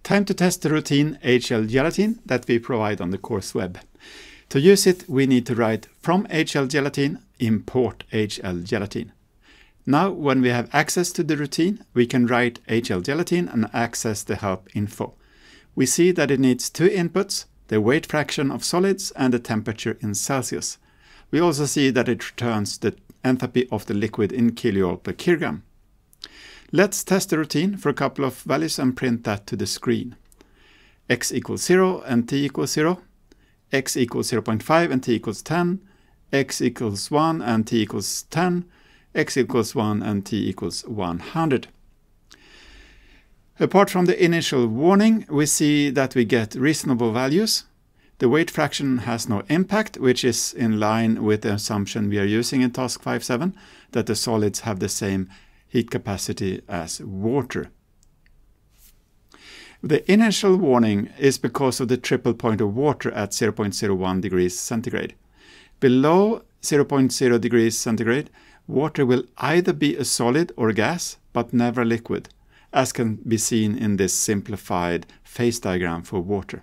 Time to test the routine HL gelatin that we provide on the course web. To use it, we need to write from HL gelatin, import HL gelatin. Now, when we have access to the routine, we can write HL gelatin and access the help info. We see that it needs two inputs, the weight fraction of solids and the temperature in Celsius. We also see that it returns the enthalpy of the liquid in kilojoule per kilogram. Let's test the routine for a couple of values and print that to the screen. X equals 0 and t equals 0, x equals 0.5 and t equals 10, x equals 1 and t equals 10, x equals 1 and t equals 100. Apart from the initial warning, we see that we get reasonable values. The weight fraction has no impact, which is in line with the assumption we are using in task 5.7, that the solids have the same heat capacity as water. The initial warning is because of the triple point of water at 0.01 degrees centigrade. Below 0.0 degrees centigrade, water will either be a solid or a gas, but never liquid, as can be seen in this simplified phase diagram for water.